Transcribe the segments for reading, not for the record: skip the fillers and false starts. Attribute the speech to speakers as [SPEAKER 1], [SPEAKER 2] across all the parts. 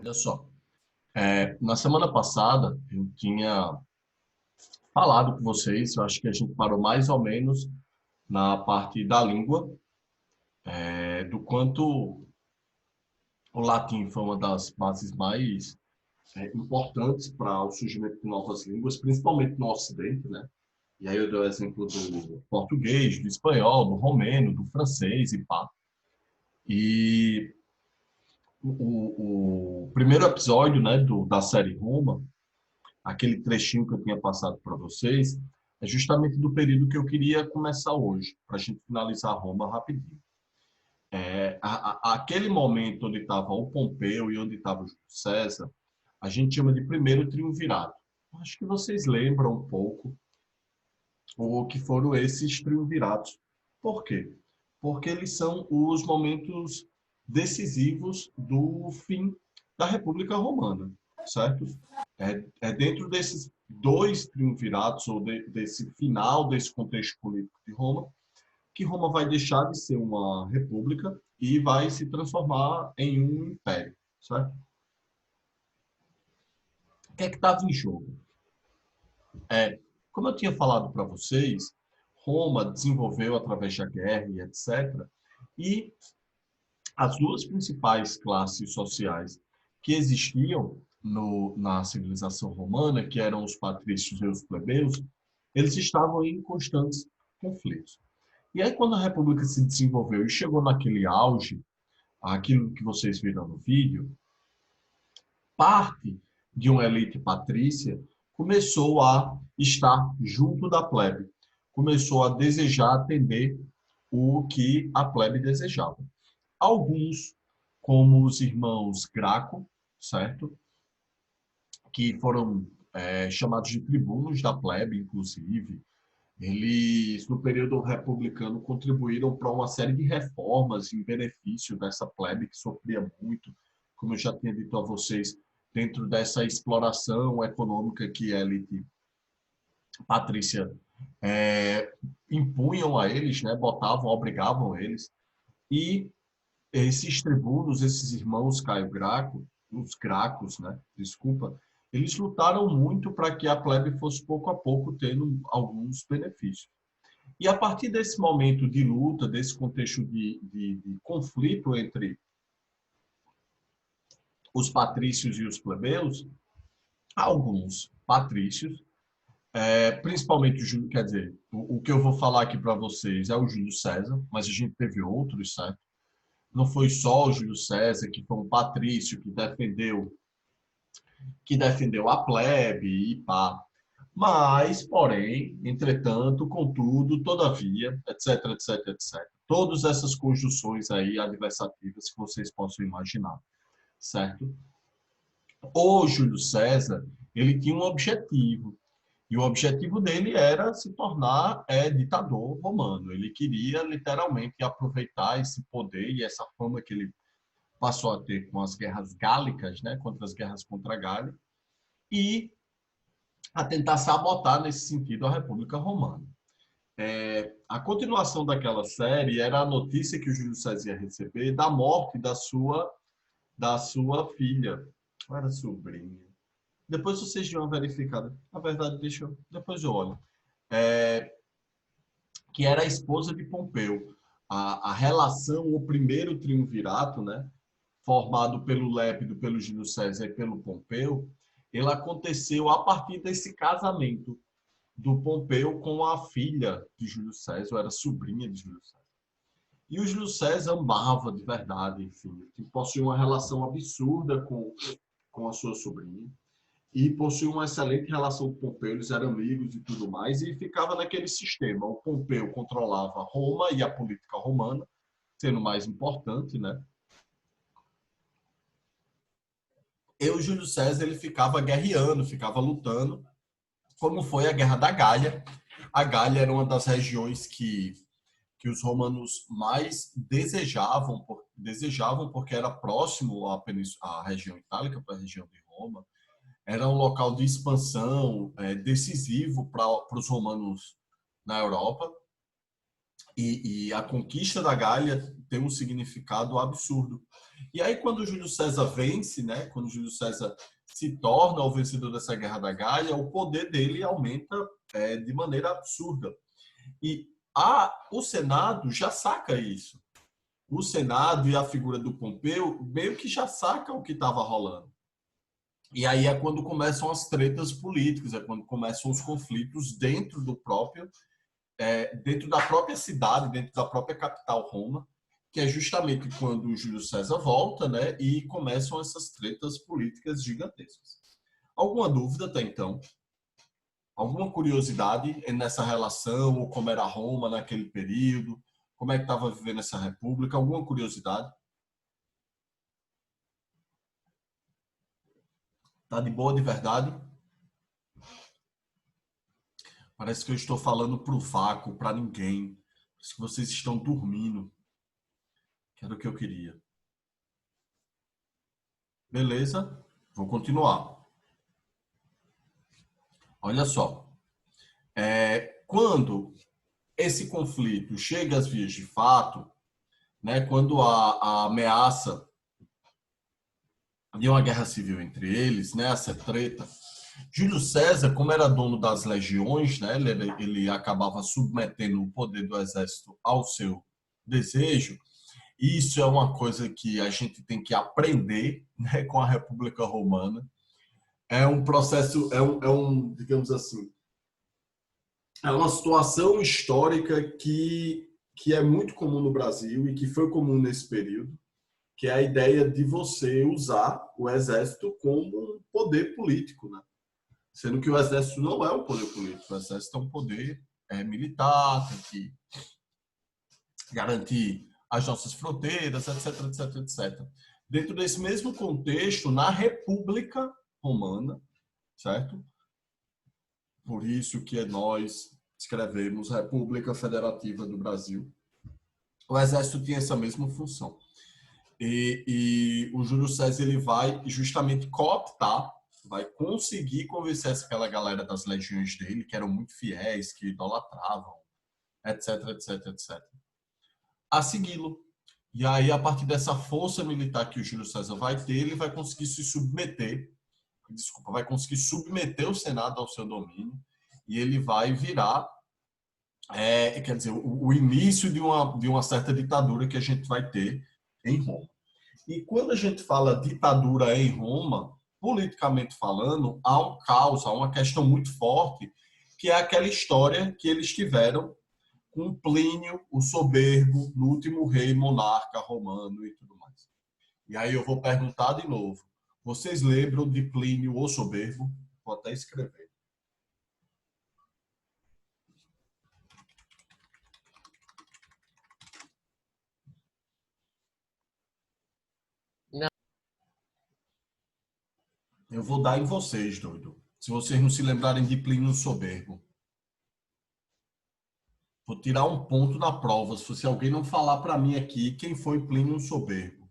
[SPEAKER 1] Olha só, na semana passada eu tinha falado com vocês, eu acho que a gente parou mais ou menos na parte da língua, do quanto o latim foi uma das bases mais importantes para o surgimento de novas línguas, principalmente no Ocidente, né? E aí eu dou o exemplo do português, do espanhol, do romeno, do francês e pá. E o primeiro episódio, né, da série Roma, aquele trechinho que eu tinha passado para vocês, é justamente do período que eu queria começar hoje, para a gente finalizar Roma rapidinho. Aquele momento onde estava o Pompeu e onde estava o Júlio César, a gente chama de primeiro triunvirato. Acho que vocês lembram um pouco o que foram esses triunviratos. Por quê? Porque eles são os momentos decisivos do fim da República Romana, certo? É dentro desses dois triunviratos, ou desse final desse contexto político de Roma, que Roma vai deixar de ser uma república e vai se transformar em um império, certo? O que é que estava em jogo? Como eu tinha falado para vocês, Roma desenvolveu através da guerra e etc. E as duas principais classes sociais que existiam na civilização romana, que eram os patrícios e os plebeus, eles estavam em constantes conflitos. E aí, quando a República se desenvolveu e chegou naquele auge, aquilo que vocês viram no vídeo, parte de uma elite patrícia começou a estar junto da plebe, começou a desejar atender o que a plebe desejava. Alguns, como os irmãos Graco, certo? Que foram chamados de tribunos da plebe, inclusive. Eles, no período republicano, contribuíram para uma série de reformas em benefício dessa plebe que sofria muito, como eu já tinha dito a vocês, dentro dessa exploração econômica que a elite patrícia impunham a eles, né? Botavam, obrigavam eles. E esses tribunos, esses irmãos Caio Graco, os Gracos, né? Desculpa, eles lutaram muito para que a plebe fosse pouco a pouco tendo alguns benefícios. E a partir desse momento de luta, desse contexto de conflito entre os patrícios e os plebeus, alguns patrícios, principalmente o Júlio, quer dizer, o que eu vou falar aqui para vocês é o Júlio César, mas a gente teve outros, certo? Não foi só o Júlio César, que foi um patrício que defendeu a plebe e pá. Mas, porém, entretanto, contudo, todavia, etc, etc, etc. Todas essas conjunções aí adversativas que vocês possam imaginar, certo? O Júlio César, ele tinha um objetivo, e o objetivo dele era se tornar ditador romano. Ele queria, literalmente, aproveitar esse poder e essa fama que ele passou a ter com as guerras gálicas, né, contra as guerras contra a Gália, e a tentar sabotar, nesse sentido, a República Romana. A continuação daquela série era a notícia que o Júlio César ia receber da morte da sua filha, ou era sobrinha. Depois vocês dão uma verificada. Na verdade, depois eu olho. Que era a esposa de Pompeu. A relação, o primeiro triunvirato, né, formado pelo Lépido, pelo Júlio César e pelo Pompeu, ele aconteceu a partir desse casamento do Pompeu com a filha de Júlio César, ou era sobrinha de Júlio César. E o Júlio César amava de verdade, enfim, possuía uma relação absurda com a sua sobrinha e possuía uma excelente relação com o Pompeu, eles eram amigos e tudo mais, e ficava naquele sistema. O Pompeu controlava Roma e a política romana, sendo mais importante, né? E o Júlio César ele ficava guerreando, ficava lutando, como foi a Guerra da Gália. A Gália era uma das regiões que os romanos mais desejavam porque era próximo à região itálica, para a região de Roma. Era um local de expansão decisivo para os romanos na Europa. E a conquista da Gália tem um significado absurdo. E aí, quando o Júlio César vence, né, quando o Júlio César se torna o vencedor dessa Guerra da Gaia, o poder dele aumenta de maneira absurda. E o Senado já saca isso. O Senado e a figura do Pompeu meio que já saca o que estava rolando. E aí é quando começam as tretas políticas, é quando começam os conflitos dentro da própria cidade, dentro da própria capital, Roma, que é justamente quando o Júlio César volta, né, e começam essas tretas políticas gigantescas. Alguma dúvida até então? Alguma curiosidade nessa relação, ou como era Roma naquele período? Como é que estava vivendo essa república? Alguma curiosidade? Tá de boa de verdade? Parece que eu estou falando para o vácuo, para ninguém. Parece que vocês estão dormindo. Que era o que eu queria. Beleza? Vou continuar. Olha só. Quando esse conflito chega às vias de fato, né, quando a ameaça de uma guerra civil entre eles, né, essa treta, Júlio César, como era dono das legiões, né, ele acabava submetendo o poder do exército ao seu desejo. E isso é uma coisa que a gente tem que aprender, né, com a República Romana. É um processo, digamos assim, é uma situação histórica que é muito comum no Brasil e que foi comum nesse período, que é a ideia de você usar o exército como um poder político, né? Sendo que o exército não é um poder político, o exército é um poder militar, tem que garantir as nossas fronteiras, etc, etc, etc. Dentro desse mesmo contexto, na República Romana, certo? Por isso que nós escrevemos República Federativa do Brasil. O exército tinha essa mesma função. E o Júlio César ele vai justamente cooptar, vai conseguir convencer aquela galera das legiões dele, que eram muito fiéis, que idolatravam, etc, etc, etc, a segui-lo. E aí, a partir dessa força militar que o Júlio César vai ter, ele vai conseguir vai conseguir submeter o Senado ao seu domínio e ele vai virar, quer dizer, o início de uma certa ditadura que a gente vai ter em Roma. E quando a gente fala ditadura em Roma, politicamente falando, há um caos, há uma questão muito forte, que é aquela história que eles tiveram com Plínio, o soberbo, no último rei monarca romano e tudo mais. E aí eu vou perguntar de novo. Vocês lembram de Plínio, o soberbo? Vou até escrever.
[SPEAKER 2] Não.
[SPEAKER 1] Eu vou dar em vocês, doido. Se vocês não se lembrarem de Plínio o soberbo. Vou tirar um ponto na prova se alguém não falar para mim aqui quem foi Plínio o soberbo.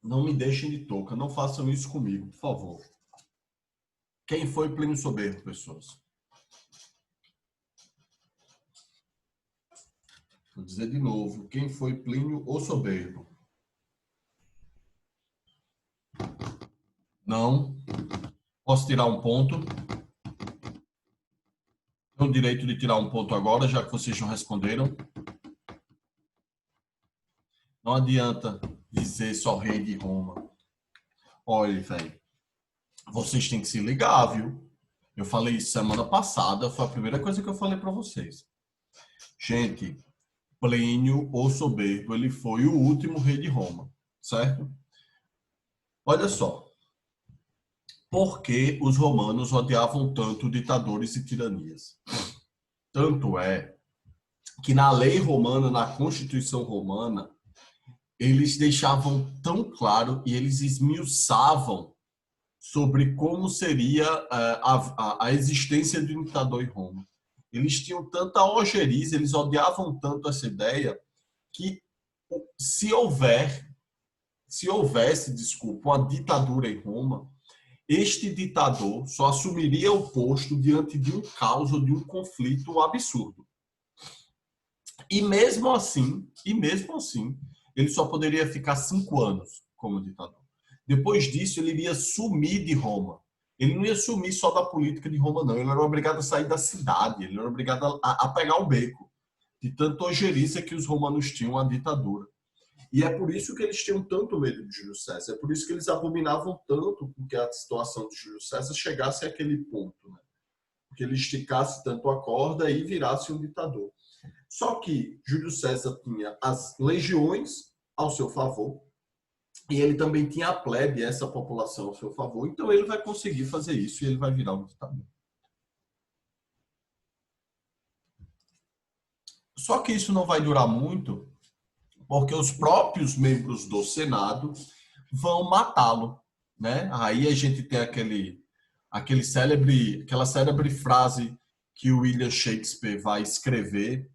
[SPEAKER 1] Não me deixem de touca, não façam isso comigo, por favor. Quem foi Plínio Soberbo, pessoas? Vou dizer de novo, quem foi Plínio o Soberbo? Não. Posso tirar um ponto? Tenho o direito de tirar um ponto agora, já que vocês não responderam. Não adianta dizer só rei de Roma. Olha, velho, vocês têm que se ligar, viu? Eu falei isso semana passada, foi a primeira coisa que eu falei para vocês. Gente, Plínio o Soberbo, ele foi o último rei de Roma, certo? Olha só. Por que os romanos odiavam tanto ditadores e tiranias? Tanto é que na lei romana, na Constituição romana, eles deixavam tão claro e eles esmiuçavam sobre como seria a existência de um ditador em Roma. Eles tinham tanta ojeriza, eles odiavam tanto essa ideia, que se houvesse, desculpa, uma ditadura em Roma, este ditador só assumiria o posto diante de um caos ou de um conflito absurdo. E mesmo assim, ele só poderia ficar 5 anos como ditador. Depois disso, ele iria sumir de Roma. Ele não ia sumir só da política de Roma, não. Ele era obrigado a sair da cidade, ele era obrigado a pegar o beco, de tanta ojeriza que os romanos tinham a ditadura. E é por isso que eles tinham tanto medo de Júlio César, é por isso que eles abominavam tanto que a situação de Júlio César chegasse àquele ponto, né? Que ele esticasse tanto a corda e virasse um ditador. Só que Júlio César tinha as legiões ao seu favor e ele também tinha a plebe, essa população ao seu favor. Então ele vai conseguir fazer isso e ele vai virar um ditador. Só que isso não vai durar muito, porque os próprios membros do Senado vão matá-lo, né? Aí a gente tem aquela célebre frase que o William Shakespeare vai escrever,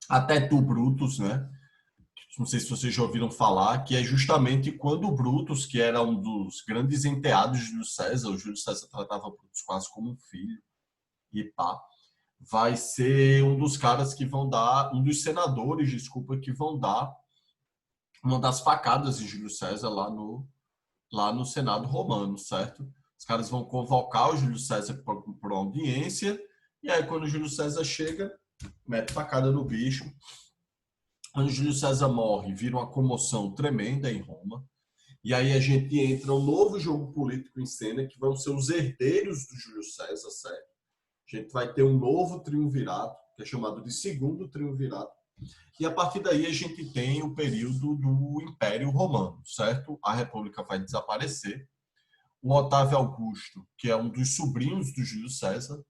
[SPEAKER 1] até tu, Brutus, né? Não sei se vocês já ouviram falar, que é justamente quando o Brutus, que era um dos grandes enteados de Júlio César, o Júlio César tratava o Brutus quase como um filho, e pá, vai ser um dos caras que vão dar, um dos senadores, desculpa, que vão dar uma das facadas de Júlio César lá no Senado romano, certo? Os caras vão convocar o Júlio César por uma audiência, e aí quando o Júlio César chega, mete facada no bicho. Quando o Júlio César morre, vira uma comoção tremenda em Roma. E aí a gente entra um novo jogo político em cena, que vão ser os herdeiros do Júlio César, certo? A gente vai ter um novo triunvirato, que é chamado de Segundo Triunvirato. E a partir daí a gente tem o período do Império Romano, certo? A República vai desaparecer. O Otávio Augusto, que é um dos sobrinhos do Júlio César,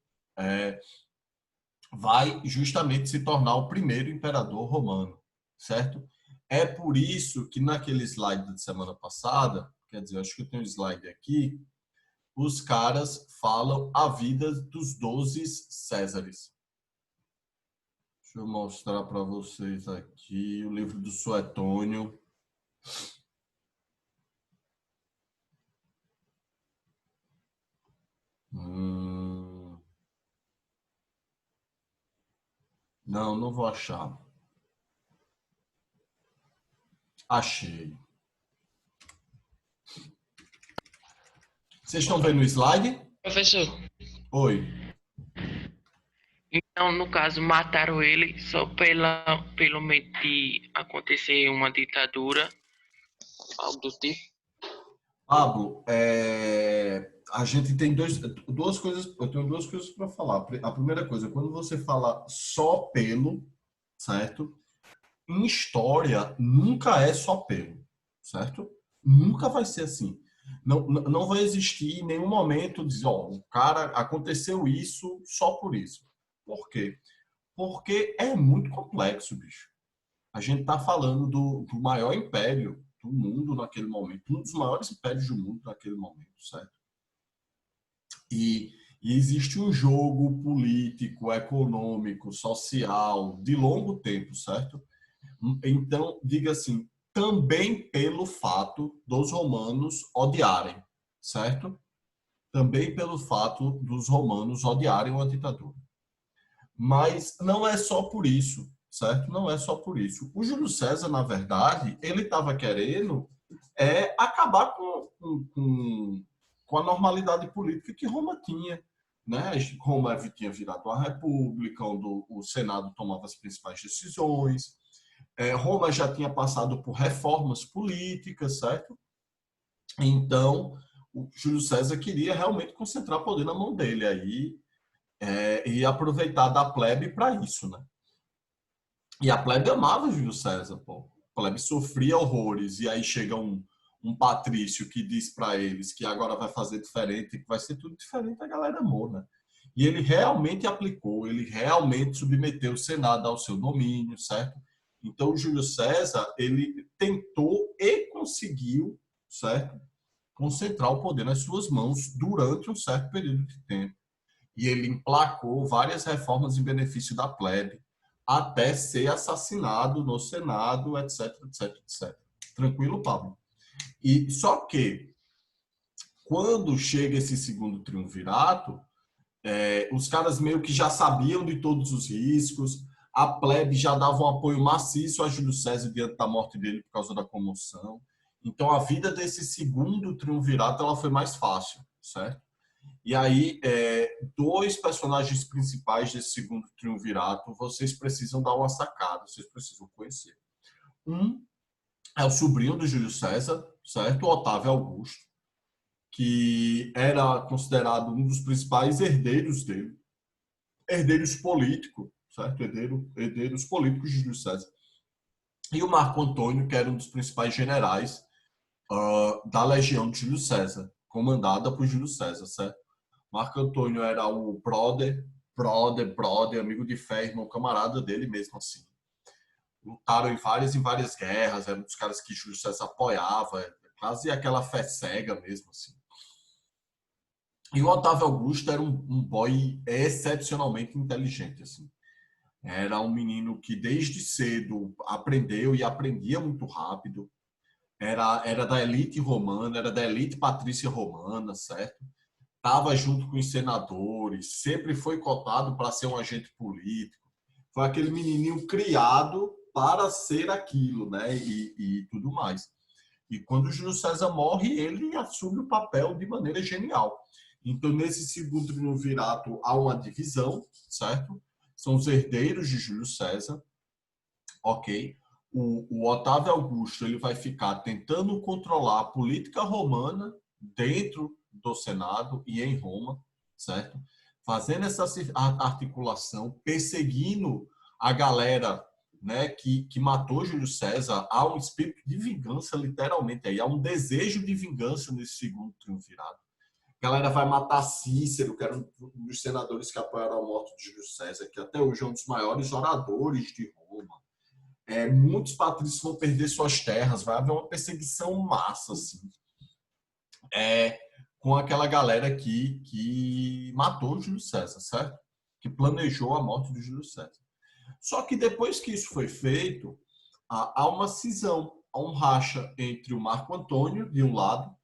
[SPEAKER 1] vai justamente se tornar o primeiro imperador romano, certo? É por isso que naquele slide da semana passada, quer dizer, acho que eu tenho um slide aqui, os caras falam a vida dos 12 Césares. Deixa eu mostrar para vocês aqui o livro do Suetônio. Não, não vou achar. Achei. Vocês estão vendo o slide?
[SPEAKER 2] Professor,
[SPEAKER 1] Oi.
[SPEAKER 2] então no caso mataram ele só pelo medo de acontecer uma ditadura, algo do tipo.
[SPEAKER 1] Pablo, a gente tem duas coisas, eu tenho duas coisas para falar. A primeira coisa, quando você fala só pelo, certo? Em história, nunca é só pelo, certo? Nunca vai ser assim. Não vai existir em nenhum momento dizer, ó, o cara aconteceu isso só por isso. Por quê? Porque é muito complexo, bicho. A gente está falando do maior império do mundo naquele momento, um dos maiores impérios do mundo naquele momento, certo? E existe um jogo político, econômico, social, de longo tempo, certo? Então, diga assim, também pelo fato dos romanos odiarem, certo? Também pelo fato dos romanos odiarem uma ditadura. Mas não é só por isso, certo? Não é só por isso. O Júlio César, na verdade, ele estava querendo acabar com a normalidade política que Roma tinha. Né? Roma tinha virado uma república, onde o Senado tomava as principais decisões. Roma já tinha passado por reformas políticas, certo? Então, o Júlio César queria realmente concentrar poder na mão dele aí e aproveitar da plebe para isso, né? E a plebe amava Júlio César, pô. A plebe sofria horrores e aí chega um patrício que diz para eles que agora vai fazer diferente, que vai ser tudo diferente, a galera amou, né? E ele realmente aplicou, ele realmente submeteu o Senado ao seu domínio, certo? Então, o Júlio César, ele tentou e conseguiu, certo? Concentrar o poder nas suas mãos durante um certo período de tempo. E ele emplacou várias reformas em benefício da plebe, até ser assassinado no Senado, etc, etc, etc. Tranquilo, Pablo? E só que, quando chega esse segundo triunvirato, os caras meio que já sabiam de todos os riscos, A plebe já dava um apoio maciço a Júlio César diante da morte dele por causa da comoção. Então, a vida desse segundo triunvirato ela foi mais fácil, certo? E aí, dois personagens principais desse segundo triunvirato, vocês precisam dar uma sacada, vocês precisam conhecer. Um é o sobrinho do Júlio César, certo? O Otávio Augusto, que era considerado um dos principais herdeiros dele, herdeiros políticos, certo? Herdeiros políticos de Júlio César. E o Marco Antônio, que era um dos principais generais da legião de Júlio César, comandada por Júlio César, certo? Marco Antônio era o brother, amigo de fé, irmão, camarada dele mesmo, assim. Lutaram em várias guerras, era um dos caras que Júlio César apoiava, quase aquela fé cega mesmo, assim. E o Otávio Augusto era um boy excepcionalmente inteligente, assim. Era um menino que desde cedo aprendeu e aprendia muito rápido. Era da elite romana, era da elite patrícia romana, certo? Estava junto com os senadores, sempre foi cotado para ser um agente político. Foi aquele menininho criado para ser aquilo, né? E tudo mais. E quando Júlio César morre, ele assume o papel de maneira genial. Então, nesse segundo triunvirato, há uma divisão, certo? São os herdeiros de Júlio César, ok? O Otávio Augusto ele vai ficar tentando controlar a política romana dentro do Senado e em Roma, certo? Fazendo essa articulação, perseguindo a galera, né, que matou Júlio César. Há um espírito de vingança, literalmente, aí há um desejo de vingança nesse segundo triunvirato. A galera vai matar Cícero, que era um dos senadores que apoiaram a morte de Júlio César, que até hoje é um dos maiores oradores de Roma. Muitos patrícios vão perder suas terras, vai haver uma perseguição massa, assim, com aquela galera que matou Júlio César, certo? Que planejou a morte de Júlio César. Só que depois que isso foi feito, há uma cisão, há um racha entre o Marco Antônio, de um lado,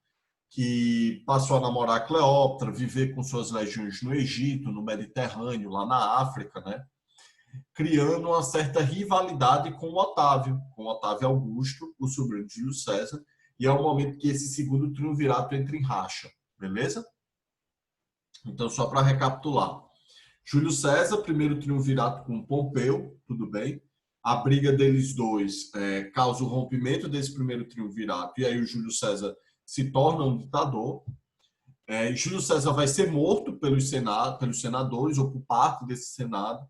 [SPEAKER 1] que passou a namorar a Cleópatra, viver com suas legiões no Egito, no Mediterrâneo, lá na África, né? Criando uma certa rivalidade com o Otávio Augusto, o sobrinho de Júlio César, e é o momento que esse segundo triunvirato entra em racha, beleza? Então, só para recapitular. Júlio César, primeiro triunvirato com Pompeu, tudo bem? A briga deles dois causa o rompimento desse primeiro triunvirato, e aí o Júlio César se torna um ditador. Júlio César vai ser morto pelos senadores, ou por parte desse senado.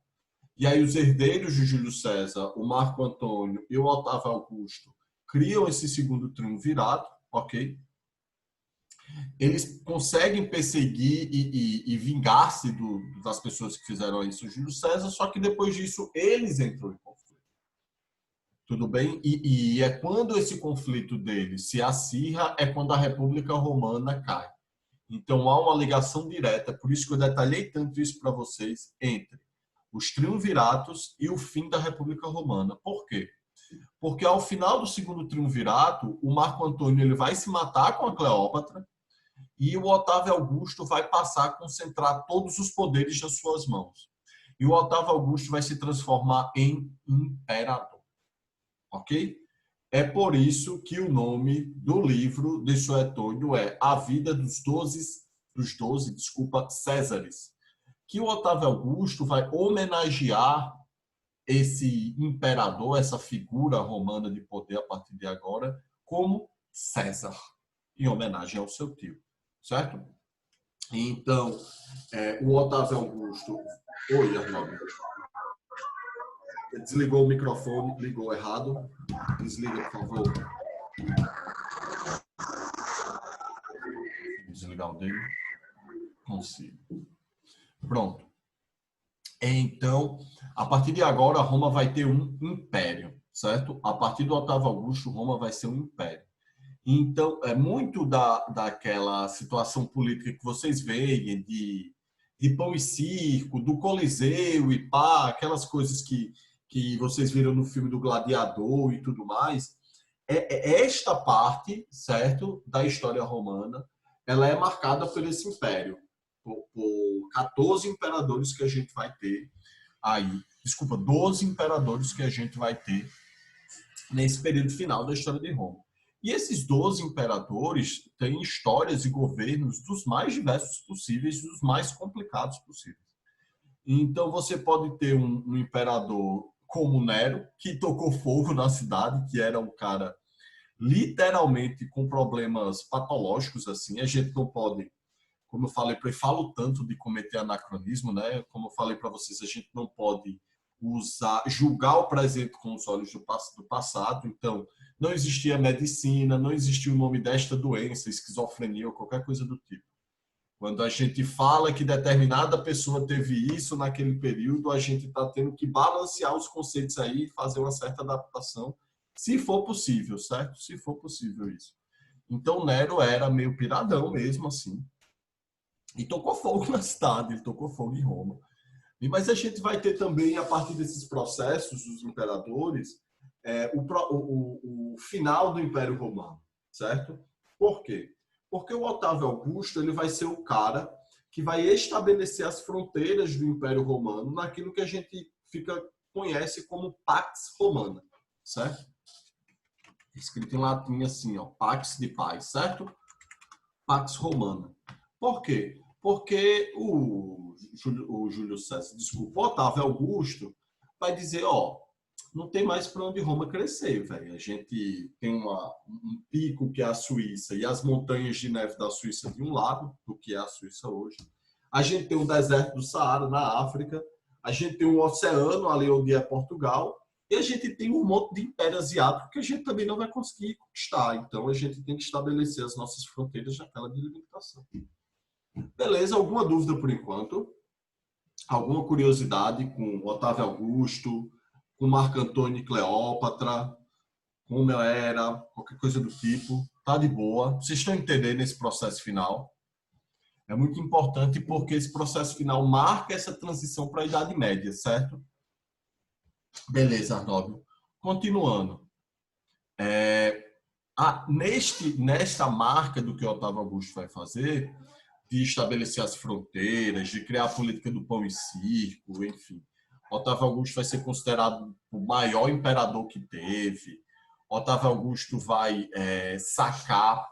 [SPEAKER 1] E aí os herdeiros de Júlio César, o Marco Antônio e o Otávio Augusto, criam esse segundo triunvirato, ok? Eles conseguem perseguir e vingar-se das pessoas que fizeram isso, Júlio César, só que depois disso eles entram em conflito. Tudo bem? E é quando esse conflito deles se acirra, é quando a República Romana cai. Então há uma ligação direta, por isso que eu detalhei tanto isso para vocês, entre os triunviratos e o fim da República Romana. Por quê? Porque ao final do segundo triunvirato, o Marco Antônio ele vai se matar com a Cleópatra e o Otávio Augusto vai passar a concentrar todos os poderes nas suas mãos. E o Otávio Augusto vai se transformar em imperador. Ok? É por isso que o nome do livro de Suetônio é A Vida dos 12 Césares, que o Otávio Augusto vai homenagear esse imperador, essa figura romana de poder a partir de agora, como César, em homenagem ao seu tio, certo? Então, o Otávio Augusto... Oi, Arnaldo. Desligou o microfone, ligou errado. Desliga, por favor. Desligar o dele. Consigo. Pronto. Então, a partir de agora, Roma vai ter um império, certo? A partir do Otávio Augusto, Roma vai ser um império. Então, é muito daquela situação política que vocês veem, de pão e circo, do Coliseu e pá, aquelas coisas que vocês viram no filme do Gladiador e tudo mais. Esta parte, certo, da história romana, ela é marcada por esse império. Por 14 imperadores que a gente vai ter aí desculpa, 12 imperadores que a gente vai ter nesse período final da história de Roma. E esses 12 imperadores têm histórias e governos dos mais diversos possíveis, dos mais complicados possíveis. Então, você pode ter um imperador como Nero, que tocou fogo na cidade, que era um cara literalmente com problemas patológicos, assim. A gente não pode, como eu falei, eu falo tanto de cometer anacronismo, né? Como eu falei para vocês, a gente não pode julgar o presente com os olhos do passado. Então, não existia medicina, não existia o nome desta doença, esquizofrenia ou qualquer coisa do tipo. Quando a gente fala que determinada pessoa teve isso naquele período, a gente está tendo que balancear os conceitos aí e fazer uma certa adaptação, se for possível, certo? Se for possível isso. Então, Nero era meio piradão mesmo, assim. E tocou fogo na cidade, ele tocou fogo em Roma. Mas a gente vai ter também, a partir desses processos dos imperadores, o final do Império Romano, certo? Por quê? Porque o Otávio Augusto ele vai ser o cara que vai estabelecer as fronteiras do Império Romano naquilo que a gente conhece como Pax Romana, certo? Escrito em latim assim, ó, Pax de paz, certo? Pax Romana. Por quê? Porque o Júlio César, desculpa, o Otávio Augusto vai dizer, ó, não tem mais para onde Roma crescer, velho. A gente tem um pico que é a Suíça e as montanhas de neve da Suíça de um lado, do que é a Suíça hoje. A gente tem o deserto do Saara na África. A gente tem um oceano ali onde é Portugal. E a gente tem um monte de império asiático que a gente também não vai conseguir conquistar. Então a gente tem que estabelecer as nossas fronteiras naquela delimitação. Beleza, alguma dúvida por enquanto? Alguma curiosidade com Otávio Augusto, com Marco Antônio e Cleópatra, como era, qualquer coisa do tipo? Tá de boa. Vocês estão entendendo esse processo final? É muito importante porque esse processo final marca essa transição para a Idade Média, certo? Beleza, Arnóbio. Continuando. Nesta marca do que Otávio Augusto vai fazer, de estabelecer as fronteiras, de criar a política do pão e circo, enfim. Otávio Augusto vai ser considerado o maior imperador que teve. Otávio Augusto vai sacar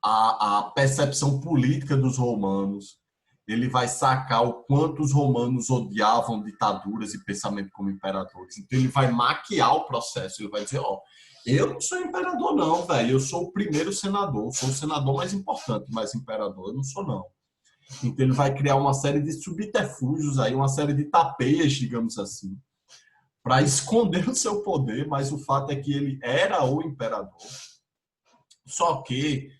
[SPEAKER 1] a percepção política dos romanos. Ele vai sacar o quanto os romanos odiavam ditaduras e pensamento como imperadores. Então ele vai maquiar o processo. Ele vai dizer, ó, eu não sou imperador não, velho. Eu sou o primeiro senador. Eu sou o senador mais importante, mas imperador eu não sou não. Então ele vai criar uma série de subterfúgios aí, uma série de tapeias, digamos assim, para esconder o seu poder, mas o fato é que ele era o imperador. Só que,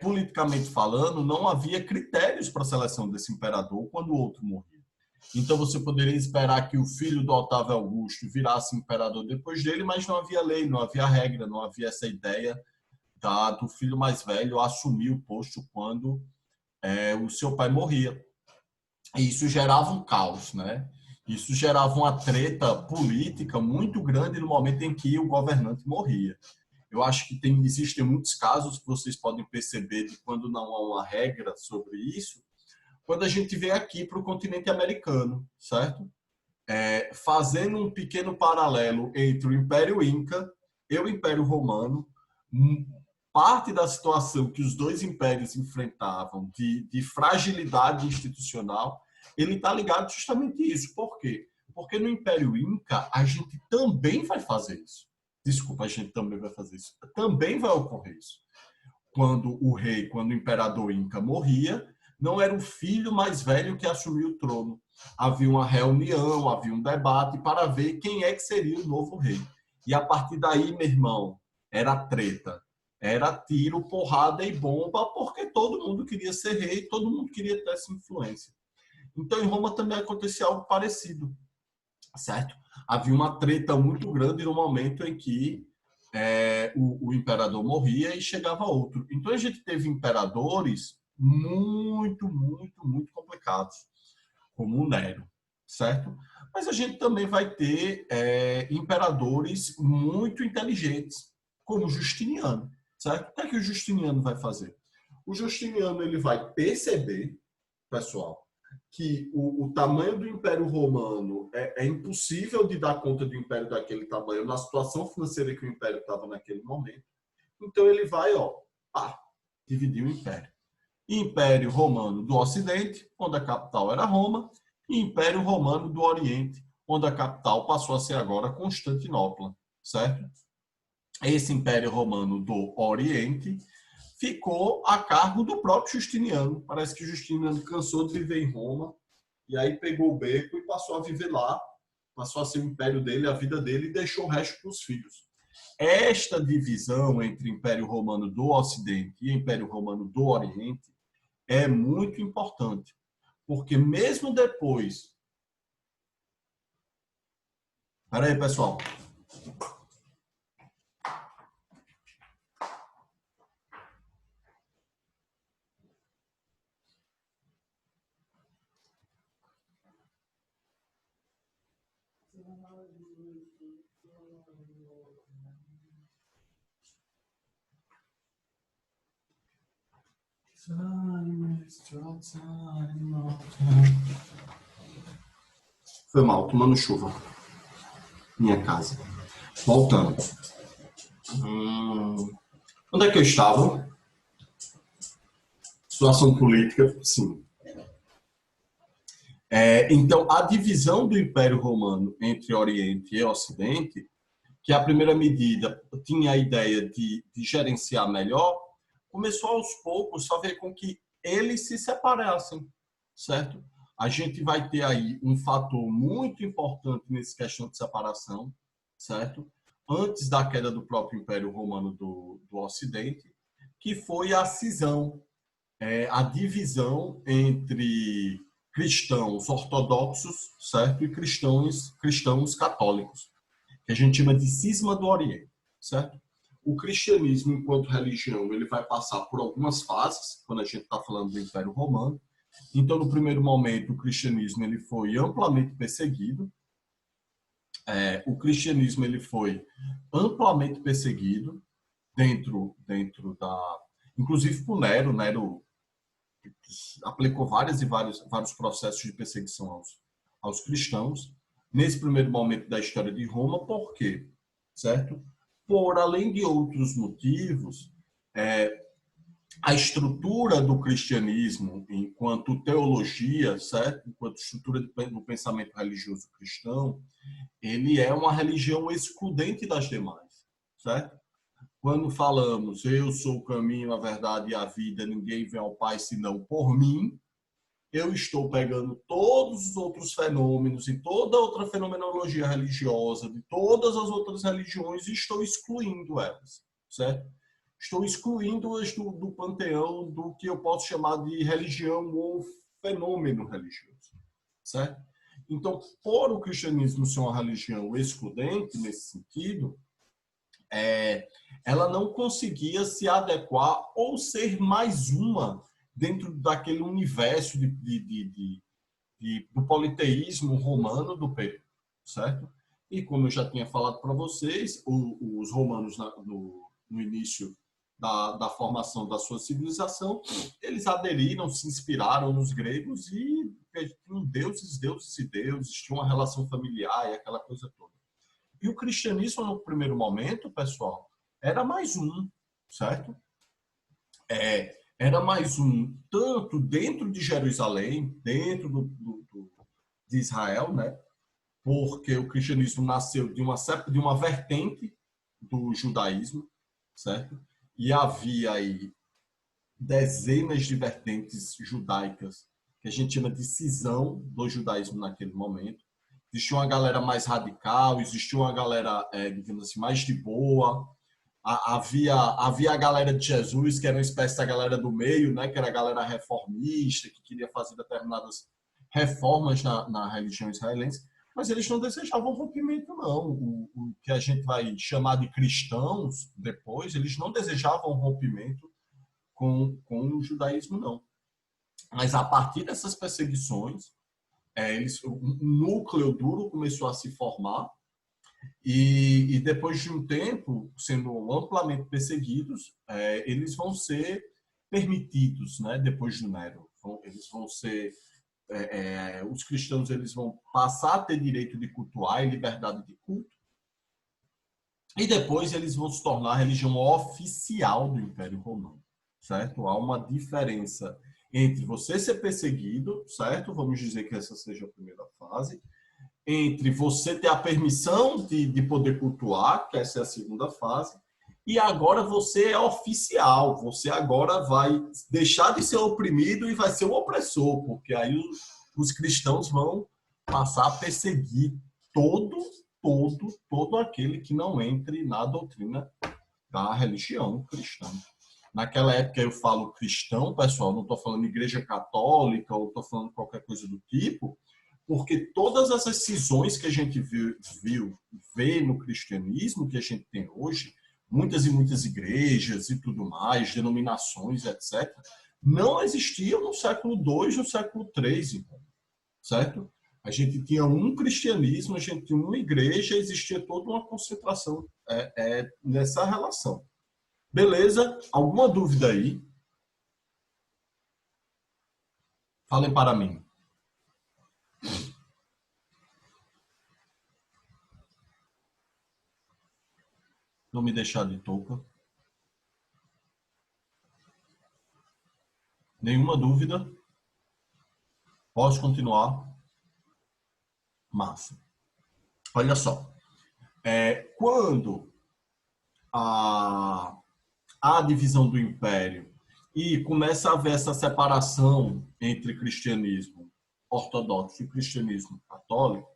[SPEAKER 1] politicamente falando, não havia critérios para a seleção desse imperador quando o outro morria. Então você poderia esperar que o filho do Otávio Augusto virasse imperador depois dele, mas não havia lei, não havia regra, não havia essa ideia do filho mais velho assumir o posto quando o seu pai morria. E isso gerava um caos, né? Isso gerava uma treta política muito grande no momento em que o governante morria. Eu acho que existem muitos casos que vocês podem perceber de quando não há uma regra sobre isso, quando a gente vem aqui para o continente americano, certo? Fazendo um pequeno paralelo entre o Império Inca e o Império Romano, parte da situação que os dois impérios enfrentavam de fragilidade institucional, ele está ligado justamente a isso. Por quê? Porque no Império Inca, a gente também vai fazer isso. Desculpa, a gente também vai fazer isso. Também vai ocorrer isso. Quando o imperador Inca morria, não era o filho mais velho que assumiu o trono. Havia uma reunião, havia um debate para ver quem é que seria o novo rei. E a partir daí, meu irmão, era treta. Era tiro, porrada e bomba, porque todo mundo queria ser rei, todo mundo queria ter essa influência. Então, em Roma também acontecia algo parecido, certo? Havia uma treta muito grande no momento em que o imperador morria e chegava outro. Então, a gente teve imperadores muito, muito, muito complicados, como o Nero, certo? Mas a gente também vai ter imperadores muito inteligentes, como o Justiniano, certo? O que o Justiniano vai fazer? O Justiniano ele vai perceber, pessoal, que o tamanho do Império Romano é impossível de dar conta do Império daquele tamanho, na situação financeira que o Império estava naquele momento. Então ele vai, dividir o Império. Império Romano do Ocidente, onde a capital era Roma, e Império Romano do Oriente, onde a capital passou a ser agora Constantinopla, certo? Esse Império Romano do Oriente ficou a cargo do próprio Justiniano. Parece que Justiniano cansou de viver em Roma e aí pegou o beco e passou a viver lá, passou a ser o império dele, a vida dele, e deixou o resto para os filhos. Esta divisão entre Império Romano do Ocidente e Império Romano do Oriente é muito importante, porque mesmo depois... Espera aí, pessoal. Foi mal, tomando chuva. Minha casa. Voltando. Onde é que eu estava? Situação política, sim. Então, a divisão do Império Romano entre Oriente e Ocidente, que a primeira medida tinha a ideia de gerenciar melhor, começou aos poucos a fazer com que eles se separassem, certo? A gente vai ter aí um fator muito importante nessa questão de separação, certo? Antes da queda do próprio Império Romano do Ocidente, que foi a cisão, a divisão entre cristãos ortodoxos, certo? E cristãos católicos, que a gente chama de cisma do Oriente, certo? O cristianismo, enquanto religião, ele vai passar por algumas fases, quando a gente está falando do Império Romano. Então, no primeiro momento, o cristianismo ele foi amplamente perseguido. O cristianismo ele foi amplamente perseguido dentro da... Inclusive por Nero. Nero aplicou vários processos de perseguição aos cristãos. Nesse primeiro momento da história de Roma, por quê? Certo? Por além de outros motivos, a estrutura do cristianismo enquanto teologia, certo? Enquanto estrutura do pensamento religioso cristão, ele é uma religião excludente das demais, certo? Quando falamos, eu sou o caminho, a verdade e a vida, ninguém vem ao Pai senão por mim, eu estou pegando todos os outros fenômenos e toda outra fenomenologia religiosa de todas as outras religiões e estou excluindo elas, certo? Estou excluindo-as do panteão do que eu posso chamar de religião ou fenômeno religioso, certo? Então, por o cristianismo ser uma religião excludente nesse sentido, ela não conseguia se adequar ou ser mais uma dentro daquele universo do politeísmo romano do período, certo? E como eu já tinha falado para vocês, os romanos no início da formação da sua civilização, eles aderiram, se inspiraram nos gregos e tinham deuses e deuses, tinham uma relação familiar e aquela coisa toda. E o cristianismo, no primeiro momento, pessoal, era mais um, certo? Era mais um, tanto dentro de Jerusalém, dentro de Israel, né? Porque o cristianismo nasceu de uma vertente do judaísmo, certo? E havia aí dezenas de vertentes judaicas que a gente chama de cisão do judaísmo naquele momento. Existia uma galera mais radical, existia uma galera, digamos assim, mais de boa. Havia a galera de Jesus, que era uma espécie da galera do meio, né? Que era a galera reformista, que queria fazer determinadas reformas na religião israelense, mas eles não desejavam rompimento, não. O que a gente vai chamar de cristãos depois, eles não desejavam rompimento com o judaísmo, não. Mas a partir dessas perseguições, um núcleo duro começou a se formar e depois de um tempo, sendo amplamente perseguidos, eles vão ser permitidos, né? Depois de Nero. Eles vão ser os cristãos eles vão passar a ter direito de cultuar e liberdade de culto. E depois eles vão se tornar a religião oficial do Império Romano, certo? Há uma diferença entre você ser perseguido, certo? Vamos dizer que essa seja a primeira fase, entre você ter a permissão de poder cultuar, que essa é a segunda fase, e agora você é oficial, você agora vai deixar de ser oprimido e vai ser o opressor, porque aí os cristãos vão passar a perseguir todo aquele que não entre na doutrina da religião cristã. Naquela época eu falo cristão, pessoal, não estou falando igreja católica ou estou falando qualquer coisa do tipo, porque todas essas cisões que a gente vê no cristianismo que a gente tem hoje, muitas e muitas igrejas e tudo mais, denominações, etc., não existiam no século II, no século III, certo? A gente tinha um cristianismo, a gente tinha uma igreja, existia toda uma concentração nessa relação. Beleza? Alguma dúvida aí? Falem para mim. Não me deixar de touca. Nenhuma dúvida? Pode continuar? Massa. Olha só. Quando a divisão do império e começa a haver essa separação entre cristianismo ortodoxo e cristianismo católico,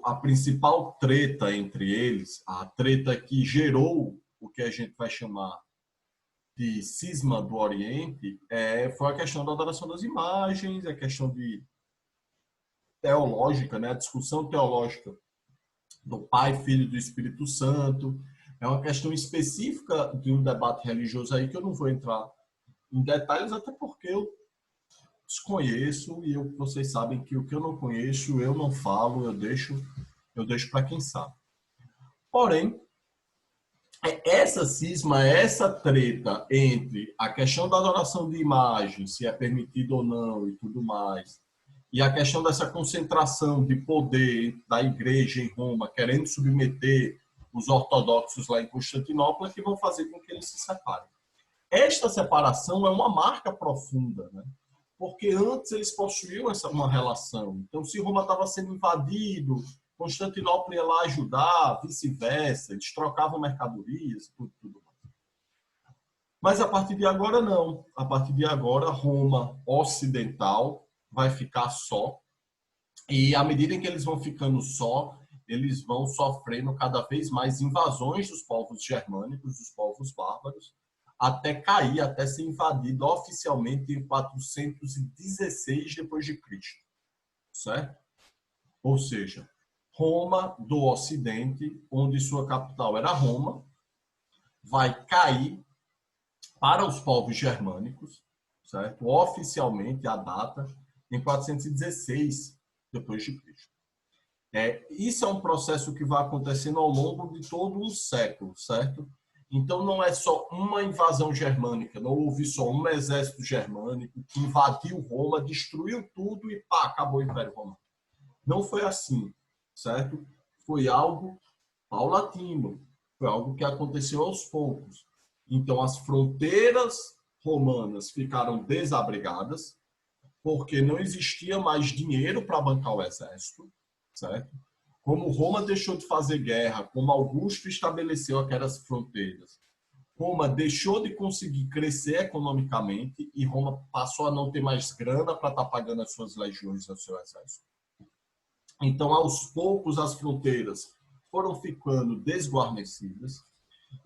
[SPEAKER 1] a principal treta entre eles, a treta que gerou o que a gente vai chamar de cisma do Oriente, foi a questão da adoração das imagens, a questão teológica, né? A discussão teológica do Pai, Filho e do Espírito Santo. É uma questão específica de um debate religioso aí que eu não vou entrar em detalhes, até porque eu desconheço e vocês sabem que o que eu não conheço, eu não falo, eu deixo para quem sabe. Porém, essa cisma, essa treta entre a questão da adoração de imagens, se é permitido ou não e tudo mais, e a questão dessa concentração de poder da igreja em Roma, querendo submeter os ortodoxos lá em Constantinopla, que vão fazer com que eles se separem. Esta separação é uma marca profunda, né? Porque antes eles possuíam uma relação. Então, se Roma estava sendo invadido, Constantinopla ia lá ajudar, vice-versa, eles trocavam mercadorias, tudo mais. Mas a partir de agora, não. A partir de agora, Roma ocidental vai ficar só. E à medida em que eles vão ficando só, eles vão sofrendo cada vez mais invasões dos povos germânicos, dos povos bárbaros, até cair, até ser invadido oficialmente em 416 depois de Cristo, certo? Ou seja, Roma do Ocidente, onde sua capital era Roma, vai cair para os povos germânicos, certo? Oficialmente a data em 416 depois de Cristo. Isso é um processo que vai acontecendo ao longo de todo um século, certo? Então não é só uma invasão germânica, não houve só um exército germânico que invadiu Roma, destruiu tudo e pá, acabou o Império Romano. Não foi assim, certo? Foi algo paulatino, foi algo que aconteceu aos poucos. Então as fronteiras romanas ficaram desabrigadas, porque não existia mais dinheiro para bancar o exército, certo? Como Roma deixou de fazer guerra, como Augusto estabeleceu aquelas fronteiras, Roma deixou de conseguir crescer economicamente e Roma passou a não ter mais grana para estar pagando as suas legiões e o seu exército. Então, aos poucos, as fronteiras foram ficando desguarnecidas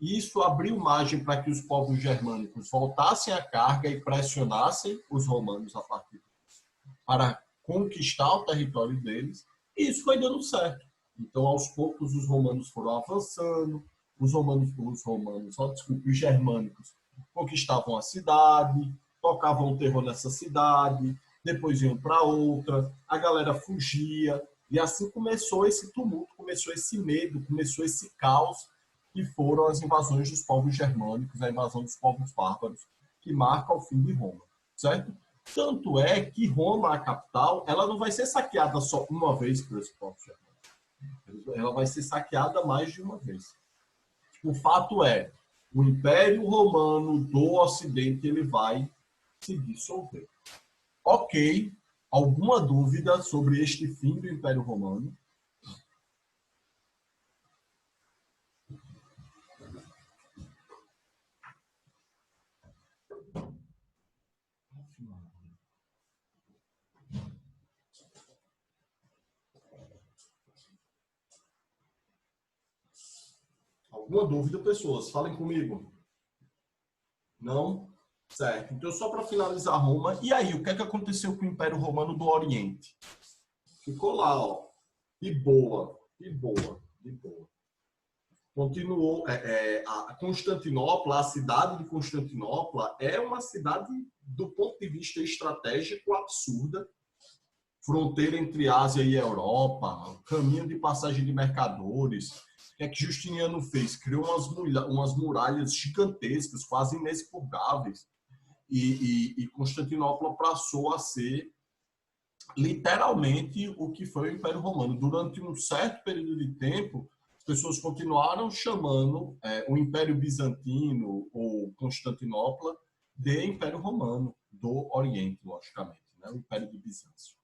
[SPEAKER 1] e isso abriu margem para que os povos germânicos voltassem à carga e pressionassem os romanos a partir disso, para conquistar o território deles, e isso foi dando certo. Então, aos poucos, os romanos foram avançando, os germânicos conquistavam a cidade, tocavam o terror nessa cidade, depois iam para outra, a galera fugia, e assim começou esse tumulto, começou esse medo, começou esse caos, que foram as invasões dos povos germânicos, a invasão dos povos bárbaros, que marca o fim de Roma, certo? Tanto é que Roma, a capital, ela não vai ser saqueada só uma vez por esse próprio Germânico. Ela vai ser saqueada mais de uma vez. O fato é, o Império Romano do Ocidente ele vai se dissolver. Ok, alguma dúvida sobre este fim do Império Romano? Alguma dúvida, pessoas? Falem comigo. Não? Certo. Então, só para finalizar Roma. E aí, o que é que aconteceu com o Império Romano do Oriente? Ficou lá, ó. De boa, de boa, de boa. Continuou. A Constantinopla, a cidade de Constantinopla, é uma cidade, do ponto de vista estratégico, absurda. Fronteira entre Ásia e Europa, caminho de passagem de mercadores. O que é que Justiniano fez? Criou umas muralhas gigantescas, quase inexpugnáveis. E Constantinopla passou a ser literalmente o que foi o Império Romano. Durante um certo período de tempo, as pessoas continuaram chamando o Império Bizantino ou Constantinopla de Império Romano do Oriente, logicamente, né? O Império de Bizâncio.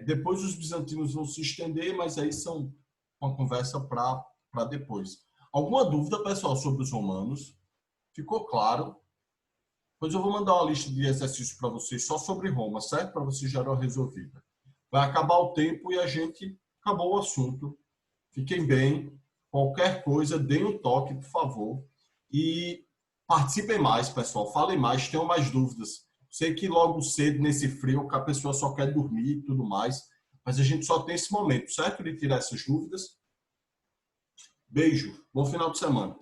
[SPEAKER 1] Depois os bizantinos vão se estender, mas aí são uma conversa para depois. Alguma dúvida, pessoal, sobre os romanos? Ficou claro? Pois eu vou mandar uma lista de exercícios para vocês só sobre Roma, certo? Para vocês já resolvida. Vai acabar o tempo e a gente acabou o assunto. Fiquem bem. Qualquer coisa, deem um toque, por favor. E participem mais, pessoal. Falem mais, tenham mais dúvidas. Sei que logo cedo, nesse frio, que a pessoa só quer dormir e tudo mais. Mas a gente só tem esse momento, certo? De tirar essas dúvidas. Beijo. Bom final de semana.